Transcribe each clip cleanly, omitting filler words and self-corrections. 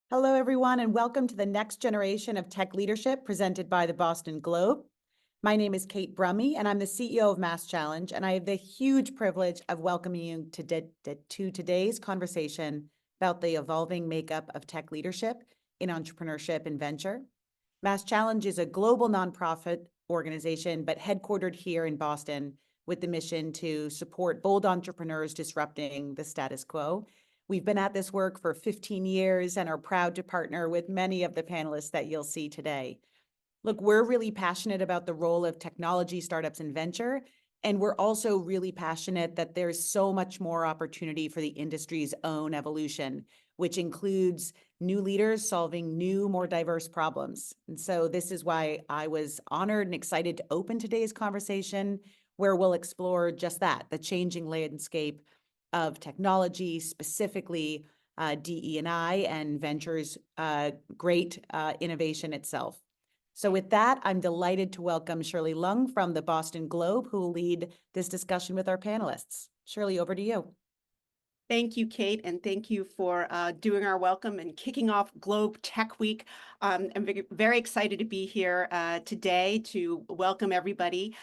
Hello, everyone, and welcome to the next generation of tech leadership presented by the Boston Globe. My name is Kate Brummy, and I'm the CEO of Mass Challenge, and I have the huge privilege of welcoming you to today's conversation about the evolving makeup of tech leadership in entrepreneurship and venture. Mass Challenge is a global nonprofit organization, but headquartered here in Boston with the mission to support bold entrepreneurs disrupting the status quo. We've been at this work for 15 years and are proud to partner with many of the panelists that you'll see today. Look, we're really passionate about the role of technology startups and venture, and we're also really passionate that there's so much more opportunity for the industry's own evolution, which includes new leaders solving new, more diverse problems. And so this is why I was honored and excited to open today's conversation, where we'll explore just that, the changing landscape of technology, specifically DE&I and ventures, great innovation itself. So with that, I'm delighted to welcome Shirley Leung from the Boston Globe, who will lead this discussion with our panelists. Shirley, over to you. Thank you, Kate, and thank you for doing our welcome and kicking off Globe Tech Week. I'm very excited to be here today to welcome everybody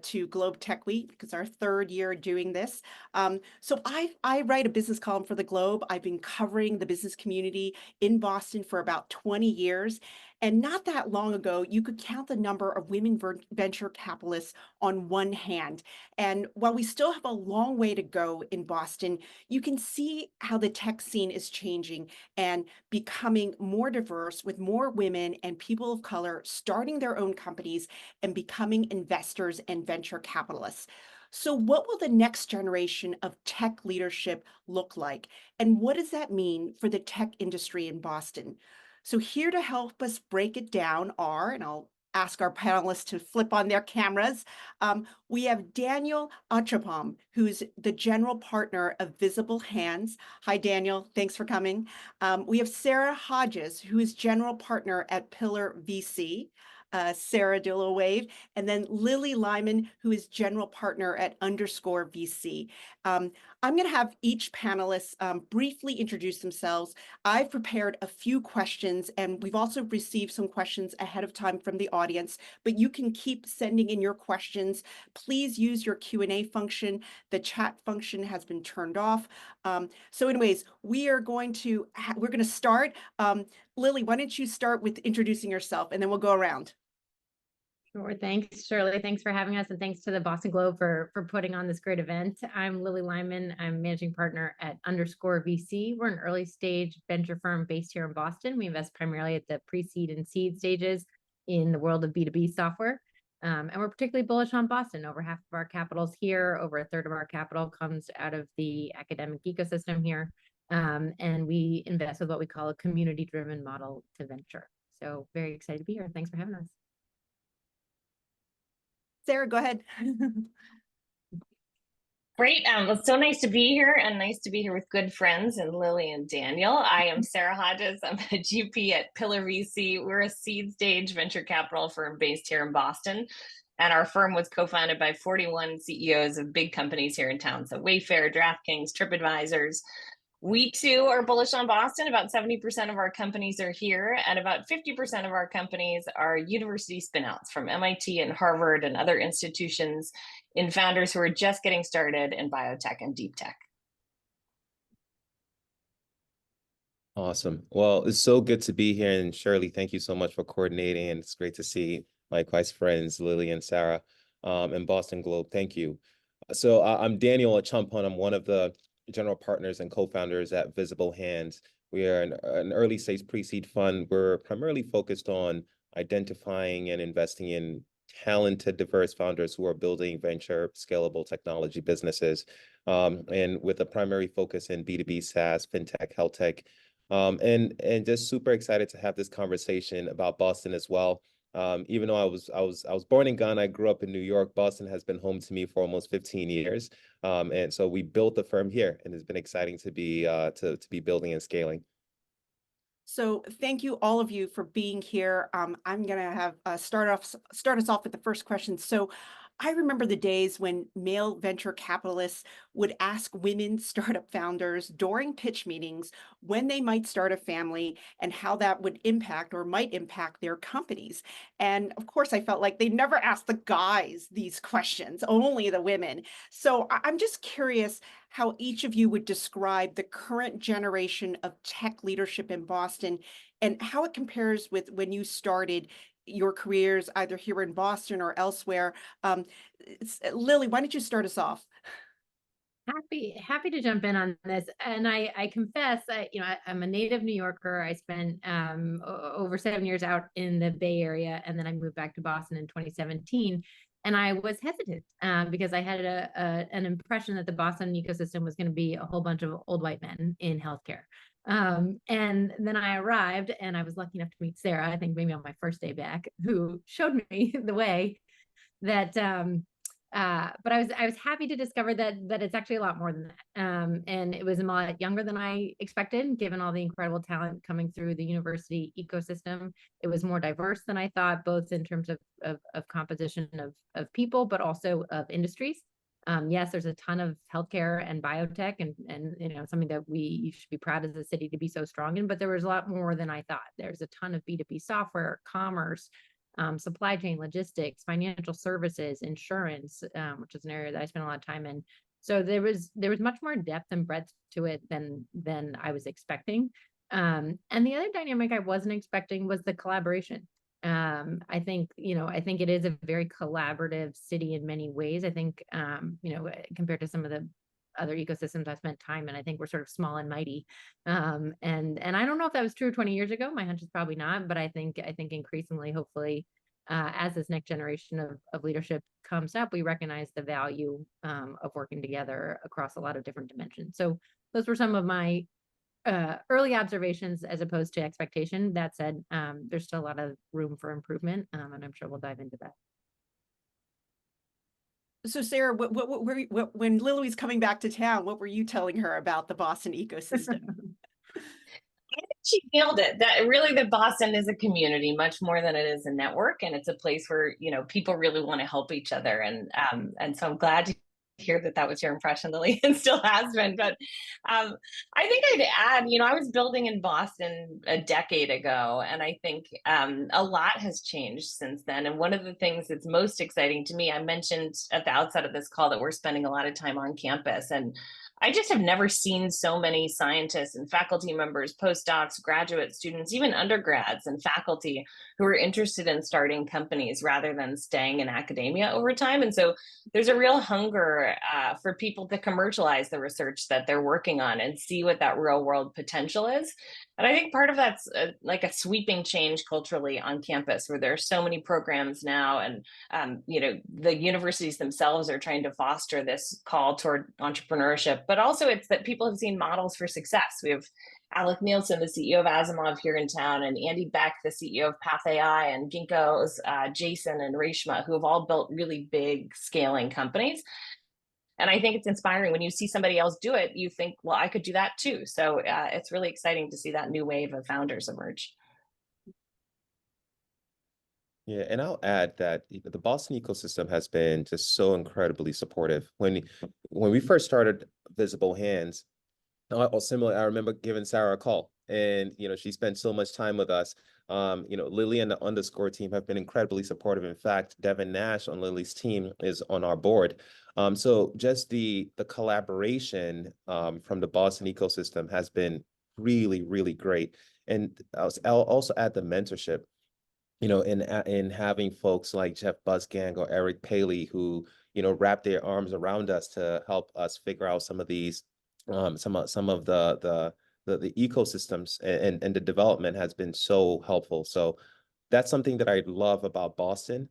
to Globe Tech Week, because our third year doing this. So I write a business column for the Globe. I've been covering the business community in Boston for about 20 years. And not that long ago, you could count the number of women venture capitalists on one hand. And while we still have a long way to go in Boston, you can see how the tech scene is changing and becoming more diverse, with more women and people of color starting their own companies and becoming investors and venture capitalists. So what will the next generation of tech leadership look like? And what does that mean for the tech industry in Boston? So here to help us break it down are, and I'll ask our panelists to flip on their cameras. We have Daniel Achapam, who's the general partner of Visible Hands. Hi, Daniel. Thanks for coming. We have Sarah Hodges, who is general partner at Pillar VC. Sarah, do a little wave. And then Lily Lyman, who is general partner at Underscore VC. I'm going to have each panelist briefly introduce themselves. I've prepared a few questions, and we've also received some questions ahead of time from the audience, but you can keep sending in your questions. Please use your Q&A function. The chat function has been turned off. So anyways, we're going to start. Lily, why don't you start with introducing yourself, and then we'll go around. Sure. Thanks, Shirley. Thanks for having us, and thanks to the Boston Globe for putting on this great event. I'm Lily Lyman. I'm managing partner at Underscore VC. We're an early stage venture firm based here in Boston. We invest primarily at the pre-seed and seed stages in the world of B2B software. And we're particularly bullish on Boston. Over half of our capital's here. Over a third of our capital comes out of the academic ecosystem here. And we invest with what we call a community-driven model to venture. So very excited to be here. Thanks for having us. Sarah, go ahead. Great. It's so nice to be here, and nice to be here with good friends and Lily and Daniel. I am Sarah Hodges. I'm a GP at Pillar VC. We're a seed stage venture capital firm based here in Boston. And our firm was co-founded by 41 CEOs of big companies here in town. So Wayfair, DraftKings, TripAdvisors. We too are bullish on Boston. About 70% of our companies are here, and about 50% of our companies are university spinouts from MIT and Harvard and other institutions, in founders who are just getting started in biotech and deep tech. Awesome. Well, it's so good to be here. And Shirley, thank you so much for coordinating. And it's great to see likewise friends, Lily and Sarah, and Boston Globe. Thank you. So I'm Daniel Achapam. I'm one of the general partners and co-founders at Visible Hands. We are an early stage pre-seed fund. We're primarily focused on identifying and investing in talented, diverse founders who are building venture scalable technology businesses, and with a primary focus in B2B SaaS, fintech, health tech, and just super excited to have this conversation about Boston as well. Even though I was born in Ghana, I grew up in New York. Boston has been home to me for almost 15 years, and so we built the firm here, and it's been exciting to be building and scaling. So thank you, all of you, for being here. I'm going to have start us off with the first question. So I remember the days when male venture capitalists would ask women startup founders during pitch meetings when they might start a family and how that would impact or might impact their companies. And of course, I felt like they never asked the guys these questions, only the women. So I'm just curious how each of you would describe the current generation of tech leadership in Boston and how it compares with when you started your careers either here in Boston or elsewhere. Lily, why don't you start us off? Happy to jump in on this. And I confess, I'm a native New Yorker. I spent over 7 years out in the Bay Area, and then I moved back to Boston in 2017. And I was hesitant because I had an impression that the Boston ecosystem was going to be a whole bunch of old white men in healthcare. And then I arrived, and I was lucky enough to meet Sarah, I think maybe on my first day back, who showed me the way that but I was happy to discover that it's actually a lot more than that. And it was a lot younger than I expected, given all the incredible talent coming through the university ecosystem. It was more diverse than I thought, both in terms of composition of people, but also of industries. Yes, there's a ton of healthcare and biotech, and something that you should be proud as a city to be so strong in. But there was a lot more than I thought. There's a ton of B2B software, commerce, supply chain, logistics, financial services, insurance, which is an area that I spent a lot of time in. So there was much more depth and breadth to it than I was expecting. And the other dynamic I wasn't expecting was the collaboration. I think it is a very collaborative city in many ways. I think, compared to some of the other ecosystems I spent time in, I think we're sort of small and mighty. And I don't know if that was true 20 years ago. My hunch is probably not, but I think increasingly, hopefully, as this next generation of leadership comes up, we recognize the value of working together across a lot of different dimensions. So those were some of my early observations as opposed to expectation. That said, there's still a lot of room for improvement, and I'm sure we'll dive into that. So Sarah, when Lily was coming back to town, what were you telling her about the Boston ecosystem? I think she nailed it. That really, that Boston is a community much more than it is a network, and it's a place where people really want to help each other. And so I'm glad to hear that was your impression, Lily, and still has been. But I think I'd add, I was building in Boston a decade ago, and I think a lot has changed since then. And one of the things that's most exciting to me, I mentioned at the outset of this call that we're spending a lot of time on campus, and I just have never seen so many scientists and faculty members, postdocs, graduate students, even undergrads and faculty who are interested in starting companies rather than staying in academia over time. And so there's a real hunger for people to commercialize the research that they're working on and see what that real world potential is. And I think part of that's like a sweeping change culturally on campus, where there are so many programs now, and the universities themselves are trying to foster this call toward entrepreneurship. But also, it's that people have seen models for success. We have Alec Nielsen, the CEO of Asimov here in town, and Andy Beck, the CEO of PathAI, and Ginkgo's Jason and Reshma, who have all built really big scaling companies. And I think it's inspiring when you see somebody else do it, you think, well, I could do that too. So it's really exciting to see that new wave of founders emerge. Yeah, and I'll add that the Boston ecosystem has been just so incredibly supportive. When we first started Visible Hands, I remember giving Sarah a call, and she spent so much time with us. Lily and the Underscore team have been incredibly supportive. In fact, Devin Nash on Lily's team is on our board. So just the collaboration from the Boston ecosystem has been really, really great. And I'll also add the mentorship, in having folks like Jeff Busgang or Eric Paley who, wrap their arms around us to help us figure out some of these, some of the ecosystems, and the development has been so helpful. So that's something that I love about Boston,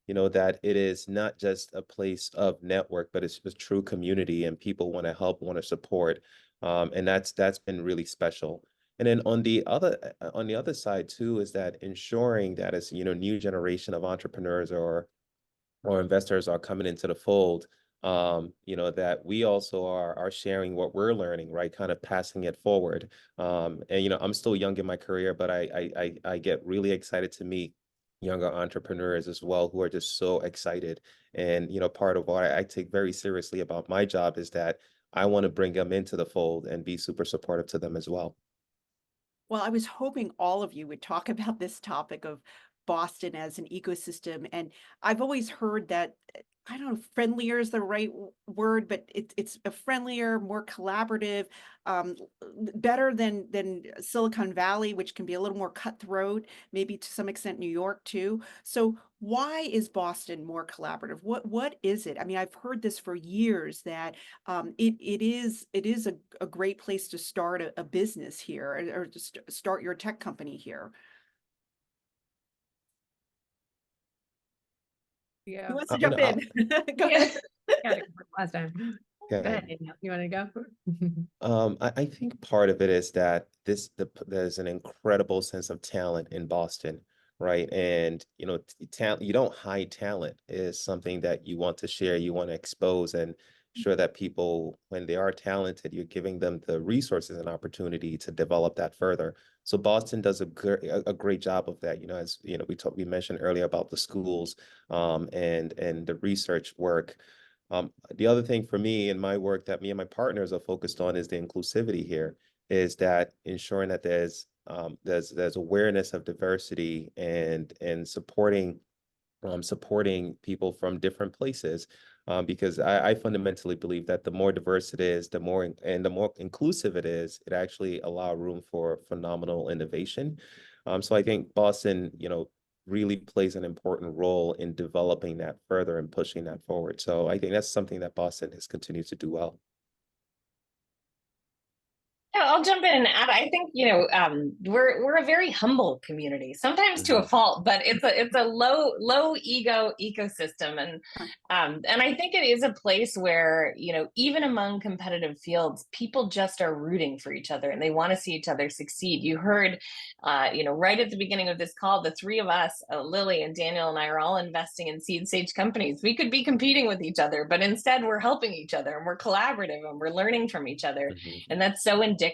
that it is not just a place of network, but it's a true community, and people want to help, want to support. And that's been really special. And then on the other side too, is that ensuring that as new generation of entrepreneurs or investors are coming into the fold, that we also are sharing what we're learning, right? Kind of passing it forward. And I'm still young in my career, but I get really excited to meet younger entrepreneurs as well who are just so excited. And, part of what I take very seriously about my job is that I want to bring them into the fold and be super supportive to them as well. Well, I was hoping all of you would talk about this topic of Boston as an ecosystem. And I've always heard that, I don't know, if friendlier is the right word, but it's a friendlier, more collaborative, better than Silicon Valley, which can be a little more cutthroat, maybe to some extent New York too. So why is Boston more collaborative? What is it? I mean, I've heard this for years that it is a great place to start a business here, or to start your tech company here. Yeah. Who wants to I'm jump gonna- in? Go Yeah. ahead. Got it last time. Go Okay. ahead, Danielle. You want to go? I think part of it is that there's an incredible sense of talent in Boston, right? And talent, you don't hide talent, is something that you want to share, you want to expose, and sure that people, when they are talented, you're giving them the resources and opportunity to develop that further. So Boston does a great job of that. As we mentioned earlier about the schools, and the research work. The other thing for me in my work that me and my partners are focused on is the inclusivity here, is that ensuring that there's awareness of diversity and supporting people from different places, because I fundamentally believe that the more diverse it is, the more inclusive it is, it actually allows room for phenomenal innovation. So I think Boston, really plays an important role in developing that further and pushing that forward. So I think that's something that Boston has continued to do well. Yeah, I'll jump in and add. I think we're a very humble community, sometimes to a fault, but it's a low ego ecosystem, and I think it is a place where even among competitive fields, people just are rooting for each other and they want to see each other succeed. You heard, right at the beginning of this call, the three of us, Lily and Daniel and I, are all investing in seed stage companies. We could be competing with each other, but instead we're helping each other and we're collaborative and we're learning from each other, and that's so indicative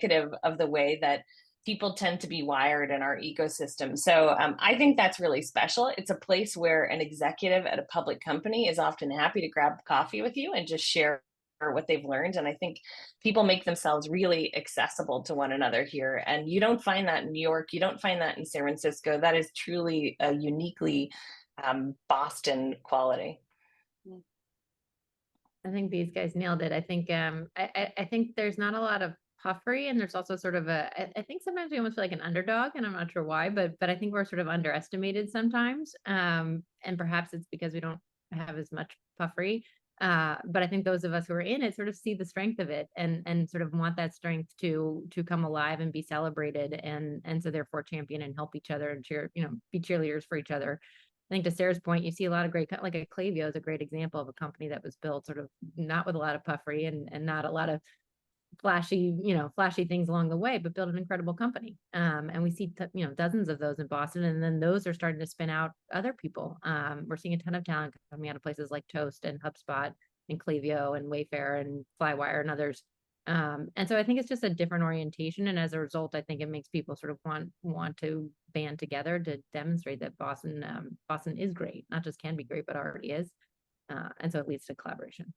of the way that people tend to be wired in our ecosystem. So I think that's really special. It's a place where an executive at a public company is often happy to grab coffee with you and just share what they've learned. And I think people make themselves really accessible to one another here. And you don't find that in New York. You don't find that in San Francisco. That is truly a uniquely Boston quality. I think these guys nailed it. I think I think there's not a lot of puffery, and there's also sort of I think sometimes we almost feel like an underdog, and I'm not sure why, but I think we're sort of underestimated sometimes. And perhaps it's because we don't have as much puffery. But I think those of us who are in it sort of see the strength of it and sort of want that strength to come alive and be celebrated, and so therefore champion and help each other and be cheerleaders for each other. I think to Sarah's point, you see a lot of great, like a Klaviyo is a great example of a company that was built sort of not with a lot of puffery and not a lot of flashy things along the way, but built an incredible company. And we see, dozens of those in Boston, and then those are starting to spin out other people. We're seeing a ton of talent coming out of places like Toast and HubSpot and Klaviyo and Wayfair and Flywire and others. And so I think it's just a different orientation. And as a result, I think it makes people sort of want to band together to demonstrate that Boston is great, not just can be great, but already is. And so it leads to collaboration.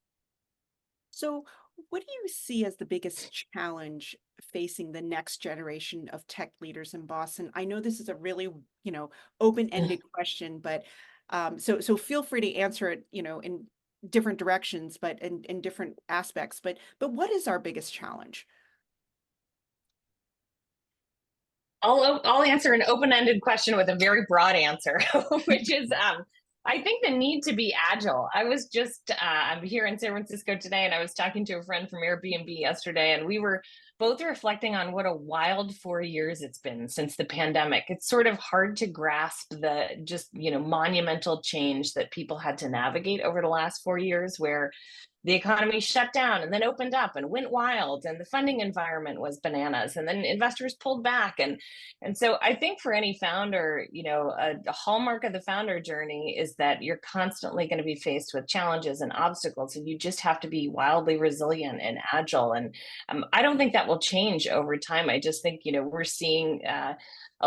So what do you see as the biggest challenge facing the next generation of tech leaders in Boston? I know this is a really, open-ended question, but so feel free to answer it, in different directions, but in different aspects. But what is our biggest challenge? I'll answer an open-ended question with a very broad answer, which is I think the need to be agile. I was just I'm here in San Francisco today, and I was talking to a friend from Airbnb yesterday, and we were both reflecting on what a wild 4 years it's been since the pandemic. It's sort of hard to grasp the just monumental change that people had to navigate over the last 4 years, where the economy shut down and then opened up and went wild, and the funding environment was bananas, and then investors pulled back. And so I think for any founder, a hallmark of the founder journey is that you're constantly going to be faced with challenges and obstacles, and you just have to be wildly resilient and agile. And I don't think that that will change over time. I just think, we're seeing a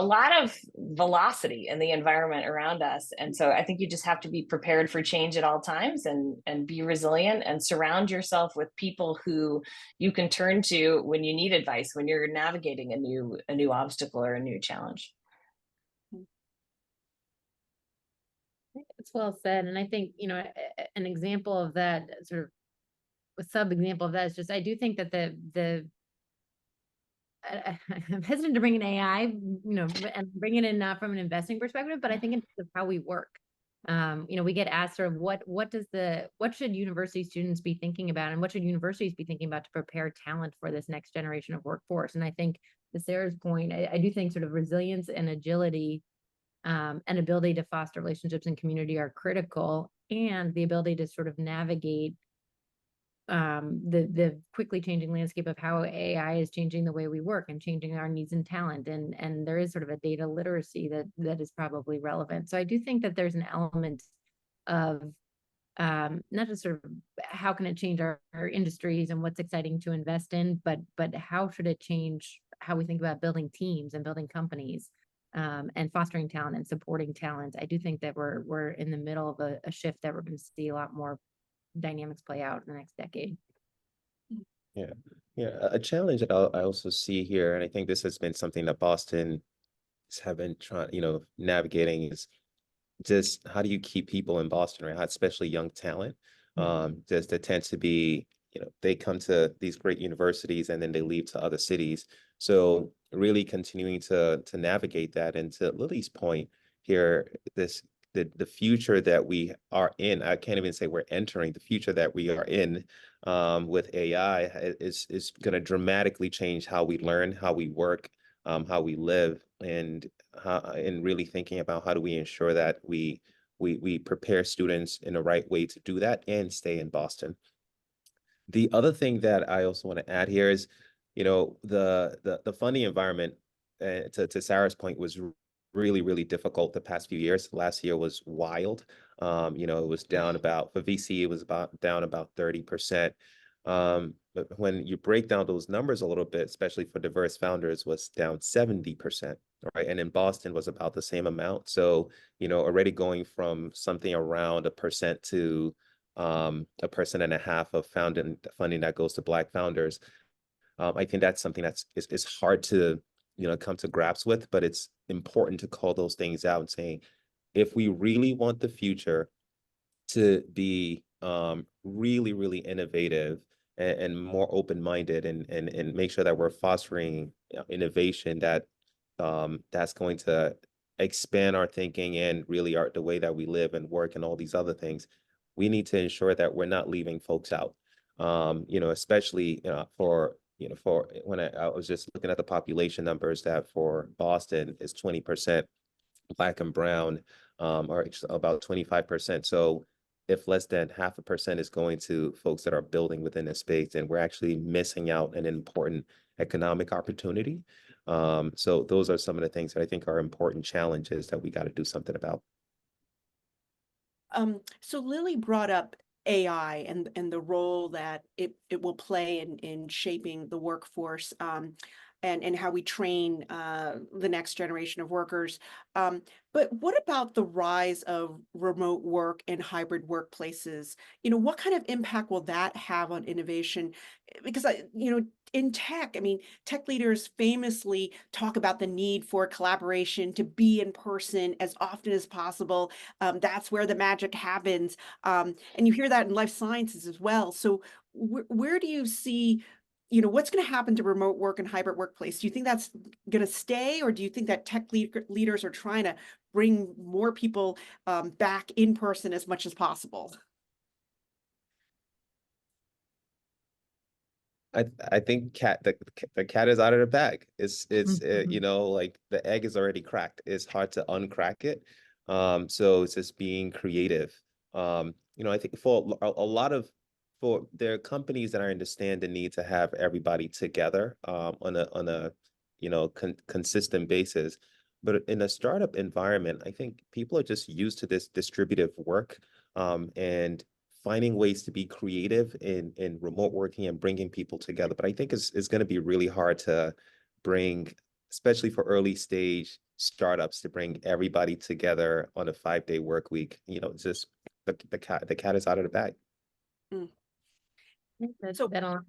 lot of velocity in the environment around us. And so I think you just have to be prepared for change at all times and be resilient and surround yourself with people who you can turn to when you need advice, when you're navigating a new obstacle or a new challenge. It's well said. And I think, an example of that, sort of a sub example of that, is just, I do think that I'm hesitant to bring in AI, and bring it in from an investing perspective, but I think in terms of how we work. We get asked sort of what should university students be thinking about, and what should universities be thinking about to prepare talent for this next generation of workforce? And I think, to Sarah's point, I do think sort of resilience and agility, and ability to foster relationships and community are critical, and the ability to sort of navigate the quickly changing landscape of how AI is changing the way we work and changing our needs and talent. And there is sort of a data literacy that is probably relevant. So I do think that there's an element of not just sort of how can it change our industries and what's exciting to invest in, but how should it change how we think about building teams and building companies, and fostering talent and supporting talent. I do think that we're in the middle of a shift that we're going to see a lot more dynamics play out in the next decade. Yeah, a challenge that I also see here, and I think this has been something that Boston have been trying, navigating, is just how do you keep people in Boston, right? Especially young talent. Just that tends to be, they come to these great universities and then they leave to other cities. So really continuing to navigate that. And to Lily's point here, the future that we are in, I can't even say we're entering, the future that we are in with AI is going to dramatically change how we learn, how we work, how we live, and really thinking about how do we ensure that we prepare students in the right way to do that and stay in Boston. The other thing that I also want to add here is, the funding environment, to Sarah's point, was really, really difficult the past few years. Last year was wild. It was down about, for VC, it was down about 30%. But when you break down those numbers a little bit, especially for diverse founders, was down 70%, right? And in Boston was about the same amount. So, already going from something around 1% to 1.5% of funding that goes to Black founders. I think that's something is hard to, come to grips with, but it's important to call those things out and saying, if we really want the future to be really, really innovative and more open-minded, and make sure that we're fostering innovation that's going to expand our thinking and really the way that we live and work and all these other things, we need to ensure that we're not leaving folks out. Especially for when I was just looking at the population numbers, that for Boston is 20% Black and brown, or about 25%. So if less than 0.5% is going to folks that are building within a space, then we're actually missing out an important economic opportunity. So those are some of the things that I think are important challenges that we got to do something about. So Lily brought up AI and the role that it will play in shaping the workforce, and how we train the next generation of workers. But what about the rise of remote work and hybrid workplaces? What kind of impact will that have on innovation? Because in tech, tech leaders famously talk about the need for collaboration, to be in person as often as possible. That's where the magic happens. And you hear that in life sciences as well. So where do you see, what's going to happen to remote work and hybrid workplace? Do you think that's going to stay, or do you think that tech leaders are trying to bring more people back in person as much as possible? I think the cat is out of the bag. It's like the egg is already cracked. It's hard to uncrack it. So it's just being creative. I think for a lot of, there are companies that I understand the need to have everybody together on a consistent basis. But in a startup environment, I think people are just used to this distributive work, and finding ways to be creative in remote working and bringing people together. But I think it's going to be really hard to bring, especially for early stage startups, to bring everybody together on a 5-day work week. It's just the cat is out of the bag. I think So- that oh,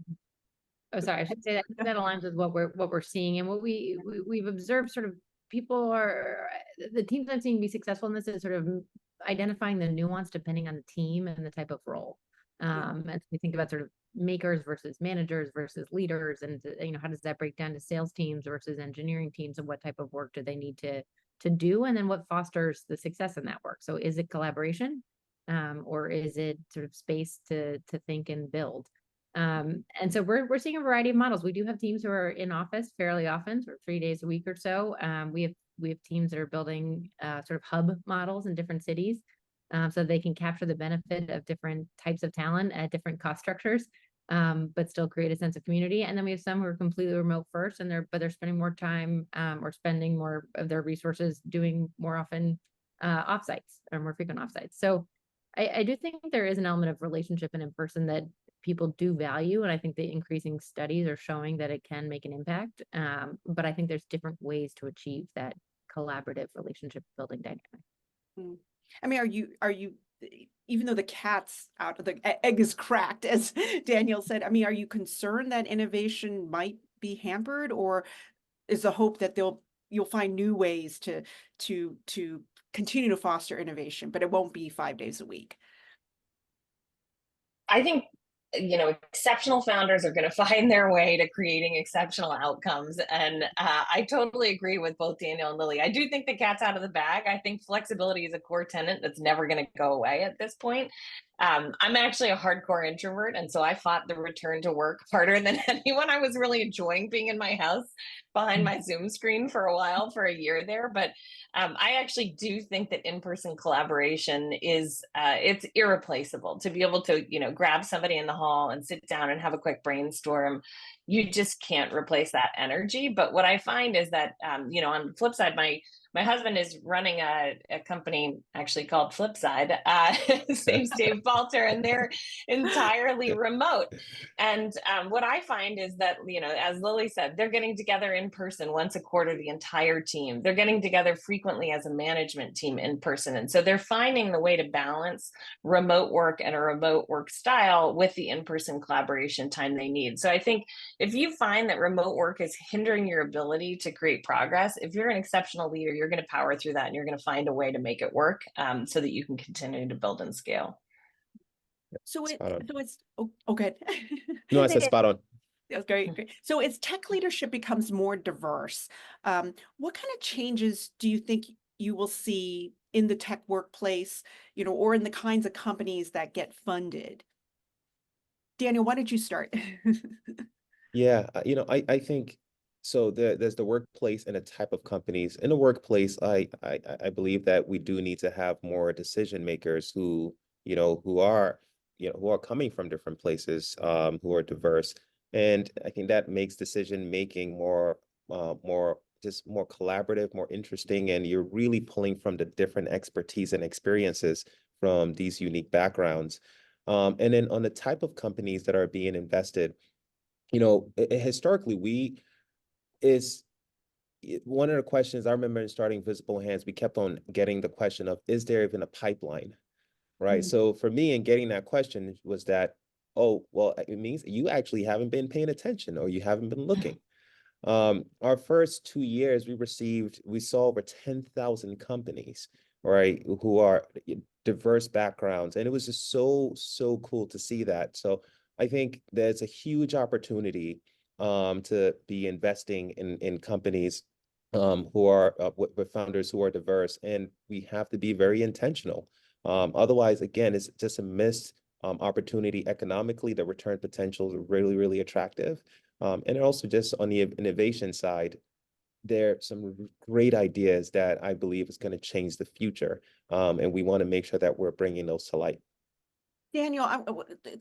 sorry, I should say that that aligns with what we're seeing and what we've observed. Sort of people are the teams I'm seeing be successful in this is sort of identifying the nuance depending on the team and the type of role. And we think about sort of makers versus managers versus leaders, and how does that break down to sales teams versus engineering teams, and what type of work do they need to do, and then what fosters the success in that work. So is it collaboration, or is it sort of space to think and build? And so we're seeing a variety of models. We do have teams who are in office fairly often, sort of 3 days a week or so. We have teams that are building sort of hub models in different cities, so they can capture the benefit of different types of talent at different cost structures, but still create a sense of community. And then we have some who are completely remote first, and they're spending more time or spending more of their resources doing more often offsites or more frequent offsites. So I do think there is an element of relationship and in person that people do value, and I think the increasing studies are showing that it can make an impact. But I think there's different ways to achieve that collaborative relationship building dynamic. I mean, are you, even though the cat's out, the egg is cracked, as Daniel said, I mean, are you concerned that innovation might be hampered, or is the hope that you'll find new ways to continue to foster innovation, but it won't be 5 days a week? I think, exceptional founders are going to find their way to creating exceptional outcomes. And I totally agree with both Daniel and Lily. I do think the cat's out of the bag. I think flexibility is a core tenet that's never going to go away at this point. I'm actually a hardcore introvert, and so I fought the return to work harder than anyone. I was really enjoying being in my house behind my Zoom screen for a while, for a year there. But I actually do think that in-person collaboration is it's irreplaceable. To be able to grab somebody in the hall and sit down and have a quick brainstorm, you just can't replace that energy. But what I find is that on the flip side, my husband is running a company actually called Flipside, saves Dave Balter, and they're entirely remote. And what I find is that, as Lily said, they're getting together in person once a quarter, the entire team. They're getting together frequently as a management team in person. And so they're finding the way to balance remote work and a remote work style with the in-person collaboration time they need. So I think if you find that remote work is hindering your ability to create progress, if you're an exceptional leader, you're going to power through that, and you're going to find a way to make it work, so that you can continue to build and scale. So Spot on. it's good. No, I said spot on. That's great. So as tech leadership becomes more diverse, what kind of changes do you think you will see in the tech workplace, or in the kinds of companies that get funded? Daniel, why don't you start? Yeah, I think so. There's the workplace and the type of companies. In the workplace, I believe that we do need to have more decision makers who are coming from different places, who are diverse, and I think that makes decision making more collaborative, more interesting, and you're really pulling from the different expertise and experiences from these unique backgrounds. And then on the type of companies that are being invested, historically, one of the questions I remember in starting Visible Hands, we kept on getting the question of, is there even a pipeline? Right. So for me, in getting that question was that, oh, well, it means you actually haven't been paying attention, or you haven't been looking. Our first 2 years, we saw over 10,000 companies, right, who are diverse backgrounds. And it was just so cool to see that. So I think there's a huge opportunity to be investing in companies who are with founders who are diverse, and we have to be very intentional. Otherwise, again, it's just a missed opportunity economically. The return potential is really, really attractive. And also just on the innovation side, there are some great ideas that I believe is going to change the future. And we want to make sure that we're bringing those to light. Daniel,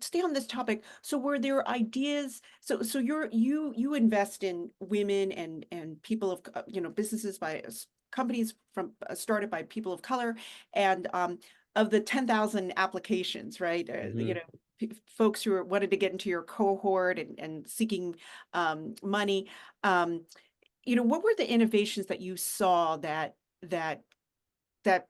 stay on this topic. So were there ideas? So you invest in women and people of businesses by companies from started by people of color, and of the 10,000 applications, right? You know, folks who wanted to get into your cohort and seeking money. You know, what were the innovations that you saw that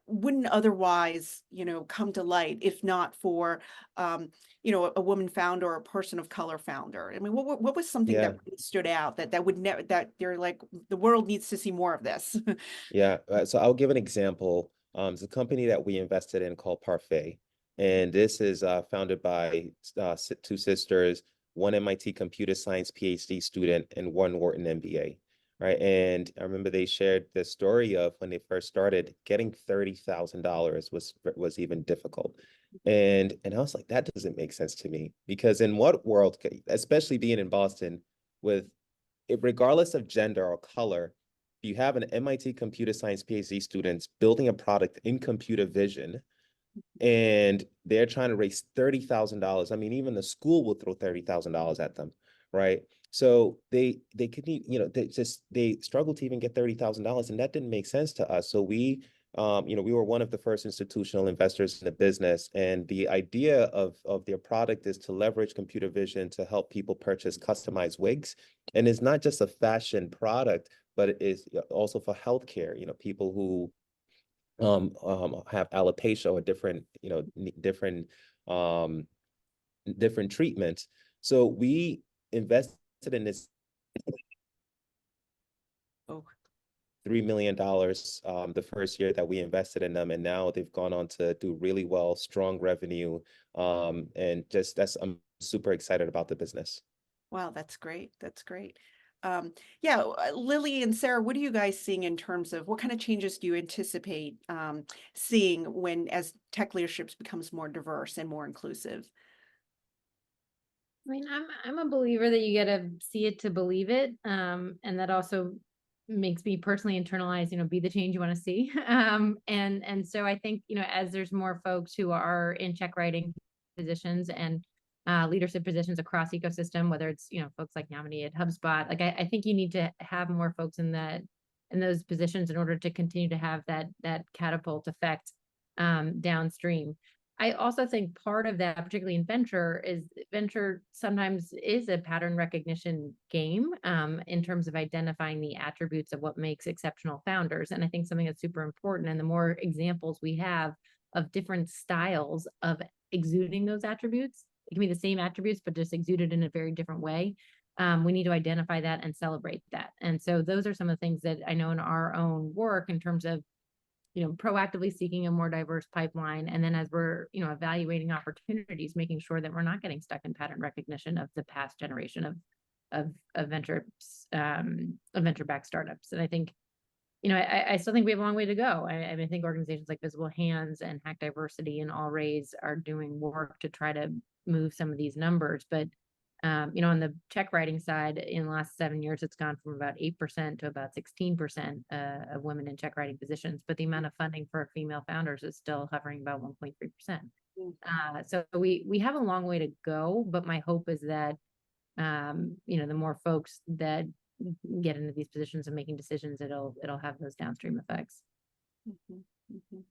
wouldn't otherwise, you know, come to light if not for, you know, a woman founder or a person of color founder? I mean, what was something Yeah. that really stood out that would never, that you're like, the world needs to see more of this? Yeah, so I'll give an example. It's a company that we invested in called Parfait, and this is founded by two sisters, one MIT computer science PhD student and one Wharton MBA, right? And I remember they shared the story of when they first started, getting $30,000 was even difficult, and I was like, that doesn't make sense to me, because in what world, especially being in Boston, with regardless of gender or color, you have an MIT computer science PhD students building a product in computer vision, and they're trying to raise $30,000. I mean, even the school will throw $30,000 at them, right? So they couldn't, you know, they struggled to even get $30,000, and that didn't make sense to us. So we, you know, we were one of the first institutional investors in the business, and the idea of their product is to leverage computer vision to help people purchase customized wigs, and it's not just a fashion product, but it is also for healthcare. You know, people who have alopecia or different, you know, different treatments. So we invested in this Oh, $3 million the first year that we invested in them, and now they've gone on to do really well, strong revenue, and just I'm super excited about the business. wow, that's great. That's great. Yeah, Lily and Sarah, what are you guys seeing in terms of what kind of changes do you anticipate seeing when as tech leadership becomes more diverse and more inclusive? I mean, I'm a believer that you gotta see it to believe it. And that also makes me personally internalize, you know, be the change you want to see. And so I think, you know, as there's more folks who are in check writing positions and leadership positions across ecosystem, whether it's, you know, folks like Yamini at HubSpot, like I think you need to have more folks in those positions in order to continue to have that catapult effect downstream. I also think part of that, particularly in venture sometimes is a pattern recognition game in terms of identifying the attributes of what makes exceptional founders. And I think something that's super important, and the more examples we have of different styles of exuding those attributes, it can be the same attributes, but just exuded in a very different way. We need to identify that and celebrate that. And so those are some of the things that I know in our own work in terms of, you know, proactively seeking a more diverse pipeline. And then as we're, you know, evaluating opportunities, making sure that we're not getting stuck in pattern recognition of the past generation of venture-backed startups. And I think, you know, I still think we have a long way to go. I mean, I think organizations like Visible Hands and Hack Diversity and All Raise are doing work to try to move some of these numbers. But you know, on the check writing side, in the last 7 years, it's gone from about 8% to about 16% of women in check writing positions. But the amount of funding for female founders is still hovering about 1.3%. So we have a long way to go. But my hope is that, you know, the more folks that get into these positions and making decisions, it'll have those downstream effects. Mhm, mhm.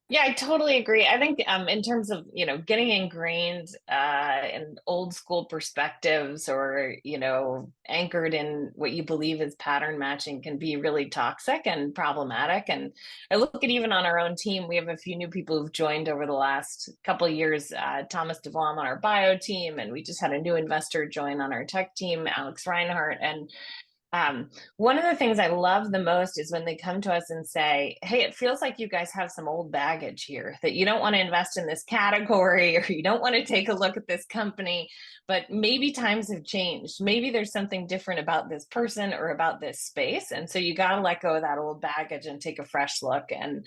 Yeah, I totally agree. I think in terms of, you know, getting ingrained in old school perspectives or, you know, anchored in what you believe is pattern matching can be really toxic and problematic. And I look at even on our own team, we have a few new people who've joined over the last couple of years. Thomas DeVlam on our bio team, and we just had a new investor join on our tech team, Alex Reinhart. And one of the things I love the most is when they come to us and say, hey, it feels like you guys have some old baggage here, that you don't want to invest in this category or you don't want to take a look at this company, but maybe times have changed. Maybe there's something different about this person or about this space. And so you got to let go of that old baggage and take a fresh look and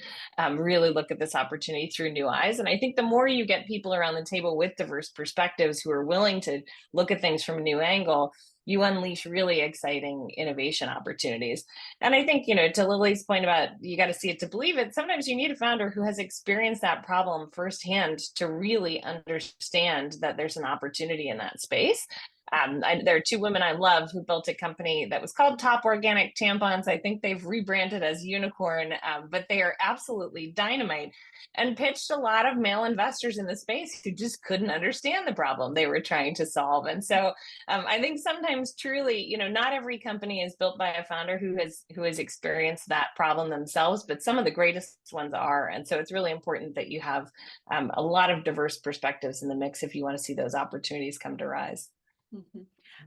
really look at this opportunity through new eyes. And I think the more you get people around the table with diverse perspectives who are willing to look at things from a new angle, you unleash really exciting innovation opportunities. And I think, you know, to Lily's point about you got to see it to believe it, sometimes you need a founder who has experienced that problem firsthand to really understand that there's an opportunity in that space. There are two women I love who built a company that was called Top Organic Tampons. I think they've rebranded as Unicorn, but they are absolutely dynamite and pitched a lot of male investors in the space who just couldn't understand the problem they were trying to solve. And so I think sometimes truly, not every company is built by a founder who has experienced that problem themselves, but some of the greatest ones are. And so it's really important that you have a lot of diverse perspectives in the mix if you want to see those opportunities come to rise.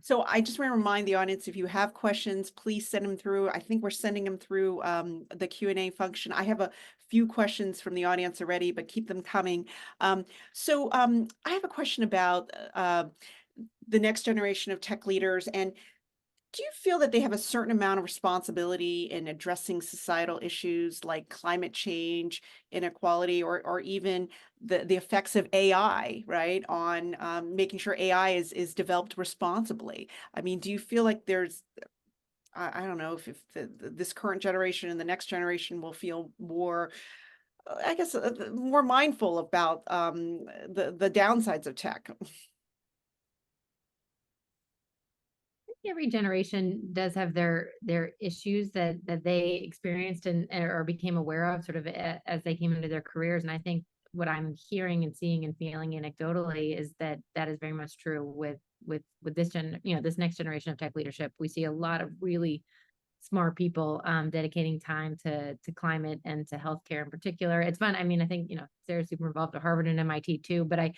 So I just want to remind the audience, if you have questions, please send them through. I think we're sending them through the Q&A function. I have a few questions from the audience already, but keep them coming. I have a question about the next generation of tech leaders. And do you feel that they have a certain amount of responsibility in addressing societal issues like climate change, inequality, or even the effects of AI, right, on making sure AI is developed responsibly? I mean, do you feel like there's, I don't know if this current generation and the next generation will feel more, I guess, more mindful about the downsides of tech? Every generation does have their issues that they experienced and or became aware of sort of as they came into their careers. And I think what I'm hearing and seeing and feeling anecdotally is that is very much true with this this next generation of tech leadership. We see a lot of really smart people dedicating time to climate and to healthcare in particular. It's fun. I mean, I think Sarah's super involved at Harvard and MIT too, but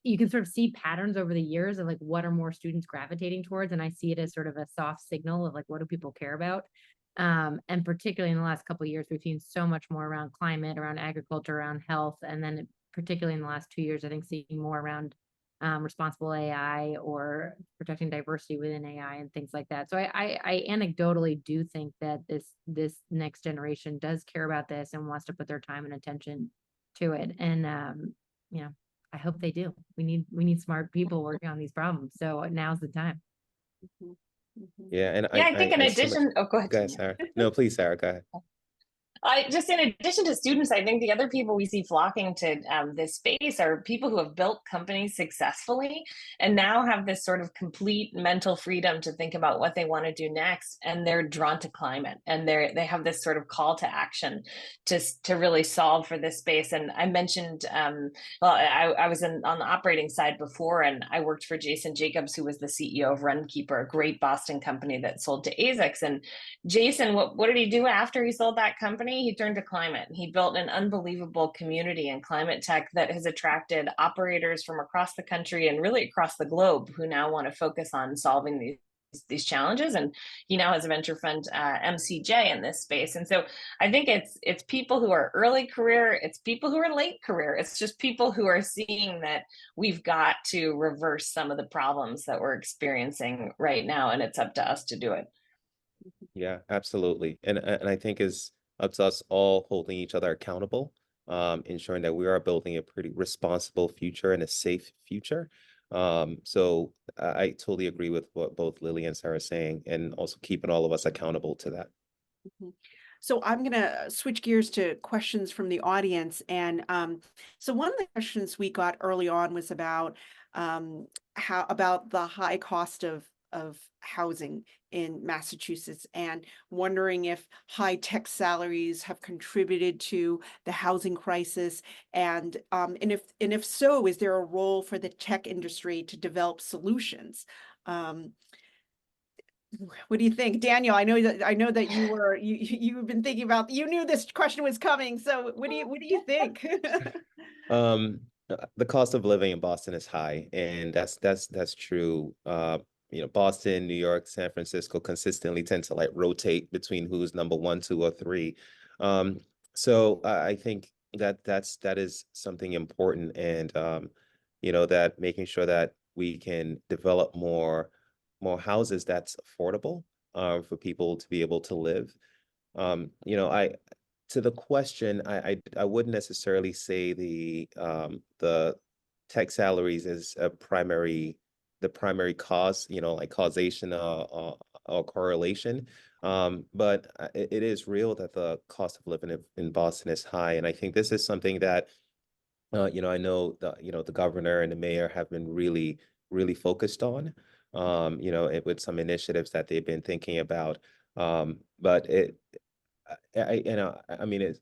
you can sort of see patterns over the years of like what are more students gravitating towards, and I see it as sort of a soft signal of like what do people care about. And particularly in the last couple of years, we've seen so much more around climate, around agriculture, around health, and then particularly in the last 2 years, I think seeing more around responsible AI or protecting diversity within AI and things like that. So I anecdotally do think that this next generation does care about this and wants to put their time and attention to it. And I hope they do. We need smart people working on these problems. So now's the time. Yeah, and I think in addition, go ahead, Sarah. No, please, Sarah, go ahead. Just in addition to students, I think the other people we see flocking to this space are people who have built companies successfully and now have this sort of complete mental freedom to think about what they want to do next. And they're drawn to climate, and they have this sort of call to action to really solve for this space. And I mentioned, I was on the operating side before, and I worked for Jason Jacobs, who was the CEO of Runkeeper, a great Boston company that sold to ASICS. And Jason, what did he do after he sold that company? He turned to climate. He built an unbelievable community in climate tech that has attracted operators from across the country and really across the globe who now want to focus on solving these challenges. And he now has a venture fund, MCJ, in this space. And so I think it's people who are early career, it's people who are late career. It's just people who are seeing that we've got to reverse some of the problems that we're experiencing right now, and it's up to us to do it. Yeah, absolutely. And I think it's up to us all holding each other accountable, ensuring that we are building a pretty responsible future and a safe future. So I totally agree with what both Lily and Sarah are saying, and also keeping all of us accountable to that. So I'm going to switch gears to questions from the audience. And so one of the questions we got early on was about about the high cost of housing in Massachusetts, and wondering if high tech salaries have contributed to the housing crisis, and if so, is there a role for the tech industry to develop solutions? What do you think, Daniel? I know that you've been thinking about, you knew this question was coming. So what do you think? The cost of living in Boston is high, and that's true. Boston, New York, San Francisco consistently tend to like rotate between who's number 1, 2, or 3. So I think that is something important, and that making sure that we can develop more houses that's affordable for people to be able to live. To the question, I wouldn't necessarily say the tech salaries is the primary cause, like causation or correlation. But it is real that the cost of living in Boston is high. And I think this is something that, I know the governor and the mayor have been really, really focused on. with some initiatives that they've been thinking about. But I mean,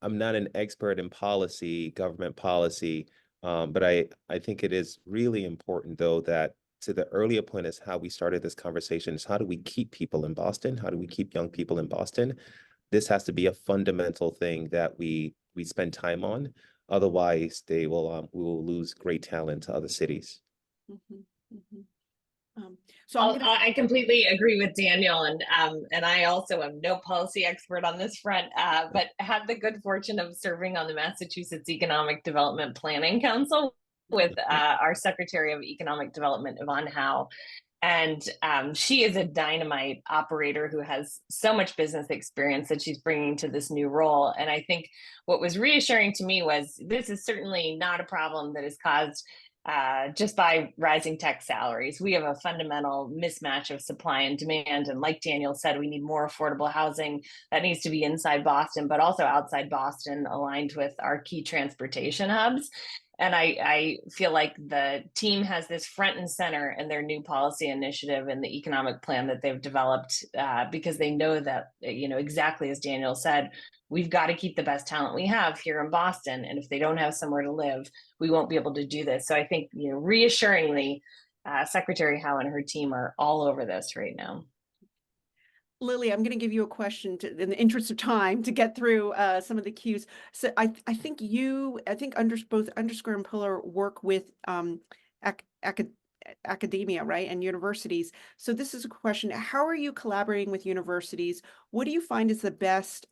I'm not an expert in policy, government policy, but I think it is really important, though, that to the earlier point is how we started this conversation is how do we keep people in Boston? How do we keep young people in Boston? This has to be a fundamental thing that we spend time on. Otherwise, we will lose great talent to other cities. Mhm, mhm. So I'm gonna. I completely agree with Daniel, and I also am no policy expert on this front, but had the good fortune of serving on the Massachusetts Economic Development Planning Council with our Secretary of Economic Development, Yvonne Howe. And she is a dynamite operator who has so much business experience that she's bringing to this new role. And I think what was reassuring to me was this is certainly not a problem that is caused just by rising tech salaries. We have a fundamental mismatch of supply and demand. And like Daniel said, we need more affordable housing that needs to be inside Boston, but also outside Boston, aligned with our key transportation hubs. And I feel like the team has this front and center in their new policy initiative and the economic plan that they've developed because they know that, exactly as Daniel said, we've got to keep the best talent we have here in Boston. And if they don't have somewhere to live, we won't be able to do this. So I think, reassuringly, Secretary Howe and her team are all over this right now. Lily, I'm going to give you a question in the interest of time to get through some of the cues. So I think both Underscore and Pillar work with academia, right, and universities. So this is a question: how are you collaborating with universities? What do you find is the best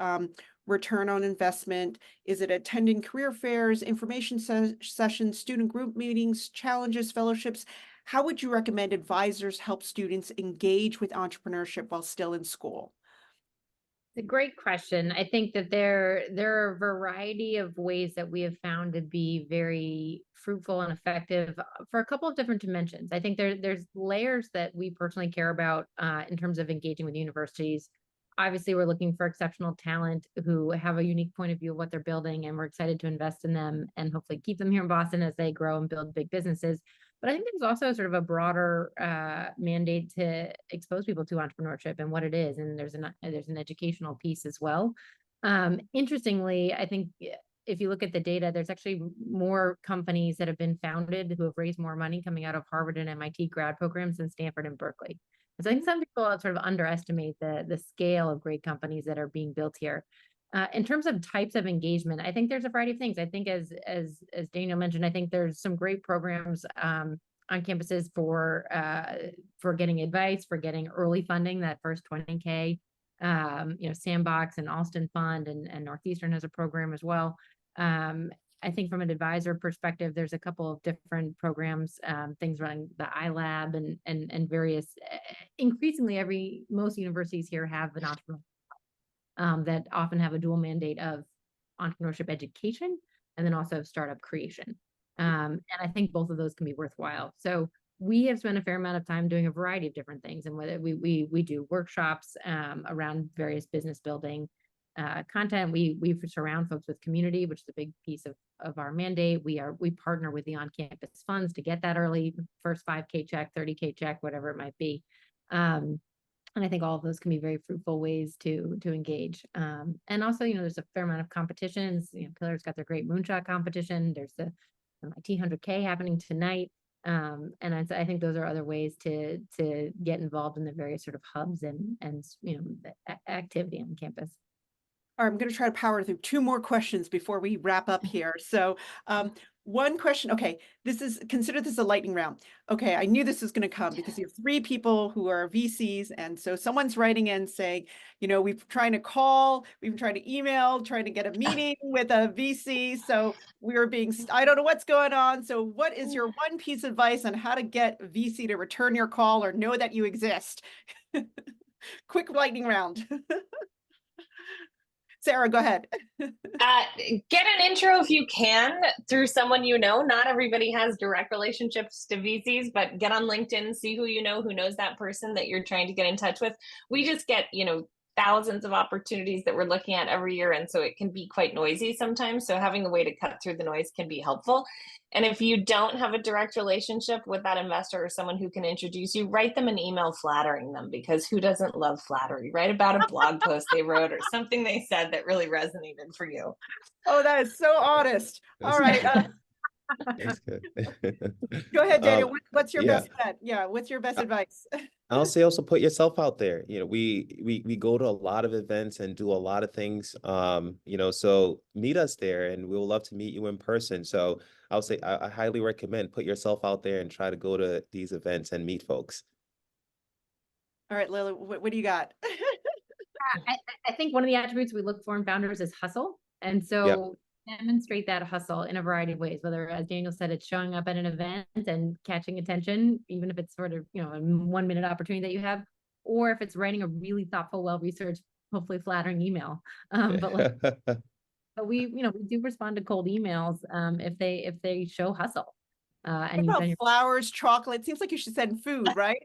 return on investment? Is it attending career fairs, information sessions, student group meetings, challenges, fellowships? How would you recommend advisors help students engage with entrepreneurship while still in school? It's a great question. I think that there are a variety of ways that we have found to be very fruitful and effective for a couple of different dimensions. I think there's layers that we personally care about in terms of engaging with universities. Obviously, we're looking for exceptional talent who have a unique point of view of what they're building, and we're excited to invest in them and hopefully keep them here in Boston as they grow and build big businesses. But I think there's also sort of a broader mandate to expose people to entrepreneurship and what it is. And there's an educational piece as well. Interestingly, I think if you look at the data, there's actually more companies that have been founded who have raised more money coming out of Harvard and MIT grad programs than Stanford and Berkeley. So I think some people sort of underestimate the scale of great companies that are being built here. In terms of types of engagement, I think there's a variety of things. I think as Daniel mentioned, I think there's some great programs on campuses for getting advice, for getting early funding, that first 20K. Sandbox and Alston Fund and Northeastern has a program as well. I think from an advisor perspective, there's a couple of different programs, things running the iLab and various. Increasingly, most universities here have an entrepreneur that often have a dual mandate of entrepreneurship education and then also startup creation. And I think both of those can be worthwhile. So we have spent a fair amount of time doing a variety of different things, and whether we do workshops around various business building content. We surround folks with community, which is a big piece of our mandate. We partner with the on-campus funds to get that early first 5K check, 30K check, whatever it might be. And I think all of those can be very fruitful ways to engage. And also, there's a fair amount of competitions. Pillar's got their great moonshot competition. There's the MIT 100K happening tonight. And I think those are other ways to get involved in the various sort of hubs and activity on campus. All right, I'm going to try to power through two more questions before we wrap up here. So one question, okay, consider this a lightning round. Okay, I knew this was going to come because you have three people who are VCs. And so someone's writing in saying, we've been trying to call, we've been trying to email, trying to get a meeting with a VC. So I don't know what's going on. So what is your one piece of advice on how to get VC to return your call or know that you exist? Quick lightning round. Sarah, go ahead. Get an intro if you can through someone Not everybody has direct relationships to VCs, but get on LinkedIn, see who who knows that person that you're trying to get in touch with. We just get, thousands of opportunities that we're looking at every year. And so it can be quite noisy sometimes. So having a way to cut through the noise can be helpful. And if you don't have a direct relationship with that investor or someone who can introduce you, write them an email flattering them, because who doesn't love flattery? Write about a blog post they wrote or something they said that really resonated for you. Oh, that is so honest. All That's right. That's good. Go ahead, Daniel. What's your yeah. best bet? Yeah. What's your best advice? I'll say also put yourself out there. You know, we go to a lot of events and do a lot of things. You know, so meet us there, and we would love to meet you in person. So I'll say I highly recommend put yourself out there and try to go to these events and meet folks. All right, Lily, what do you got? I think one of the attributes we look for in founders is hustle. And so demonstrate that hustle in a variety of ways, whether, as Daniel said, it's showing up at an event and catching attention, even if it's sort of, a 1 minute opportunity that you have, or if it's writing a really thoughtful, well-researched, hopefully flattering email. But we do respond to cold emails if they show hustle. And you've done your Flowers, chocolate. It seems like you should send food, right?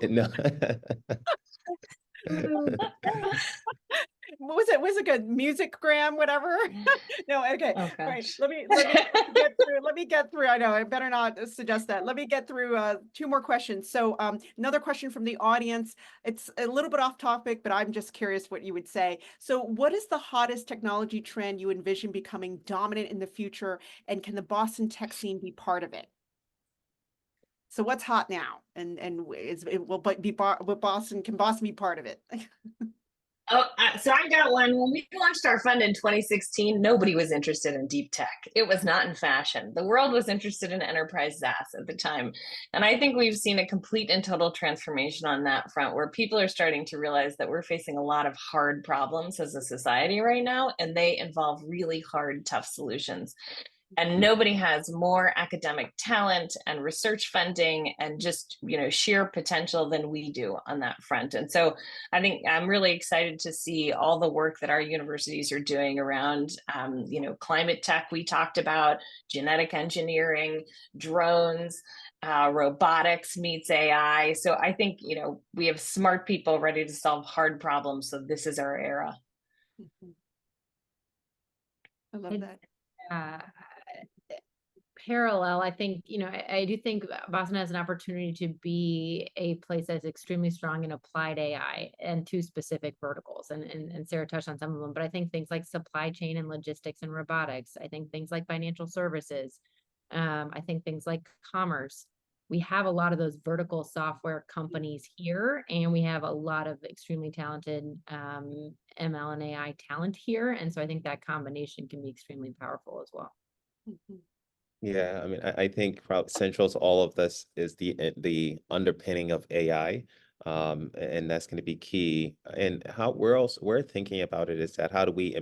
No. Was it like a musicgram, whatever? No, okay. Oh, Right. gosh. Let me get through. Let me get through. I know I better not suggest that. Let me get through two more questions. So another question from the audience. It's a little bit off topic, but I'm just curious what you would say. So what is the hottest technology trend you envision becoming dominant in the future? And can the Boston tech scene be part of it? So what's hot now? And can Boston be part of it? Oh, so I got one. When we launched our fund in 2016, nobody was interested in deep tech. It was not in fashion. The world was interested in enterprise SaaS at the time. And I think we've seen a complete and total transformation on that front, where people are starting to realize that we're facing a lot of hard problems as a society right now, and they involve really hard, tough solutions. And nobody has more academic talent and research funding and just, sheer potential than we do on that front. And so I think I'm really excited to see all the work that our universities are doing around, climate tech we talked about, genetic engineering, drones, robotics meets AI. So I think, we have smart people ready to solve hard problems. So this is our era. I love that. Parallel, I think, I do think Boston has an opportunity to be a place that's extremely strong in applied AI and two specific verticals. And Sarah touched on some of them, but I think things like supply chain and logistics and robotics, I think things like financial services, I think things like commerce. We have a lot of those vertical software companies here, and we have a lot of extremely talented ML and AI talent here. And so I think that combination can be extremely powerful as well. Yeah, I mean, I think probably central to all of this is the underpinning of AI, and that's going to be key. And how we're thinking about it is that how do we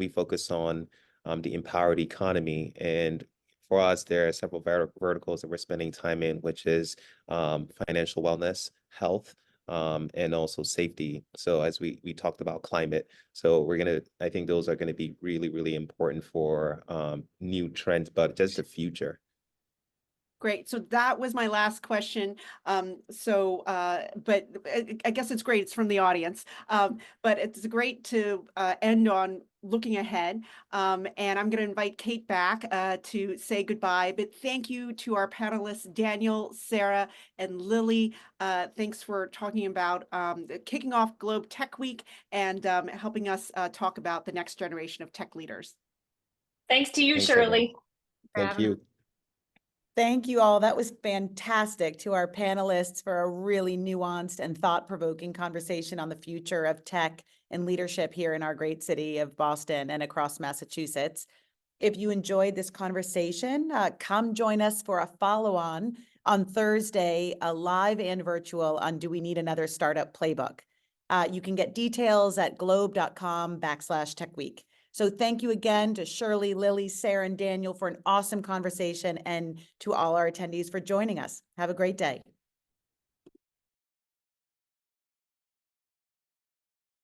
focus on the empowered economy? And for us, there are several verticals that we're spending time in, which is financial wellness, health, and also safety. So as we talked about climate, so I think those are gonna be really, really important for new trends, but just the future. Great. So that was my last question. But I guess it's great. It's from the audience. But it's great to end on looking ahead. And I'm going to invite Kate back to say goodbye. But thank you to our panelists, Daniel, Sarah, and Lily. Thanks for talking about kicking off Globe Tech Week and helping us talk about the next generation of tech leaders. Thanks to you, Thanks, Shirley. everyone. Thank you. Thank you all. That was fantastic. To our panelists for a really nuanced and thought-provoking conversation on the future of tech and leadership here in our great city of Boston and across Massachusetts. If you enjoyed this conversation, come join us for a follow-on Thursday, live and virtual, on Do We Need Another Startup Playbook? You can get details at globe.com/techweek. So thank you again to Shirley, Lily, Sarah, and Daniel for an awesome conversation, and to all our attendees for joining us. Have a great day.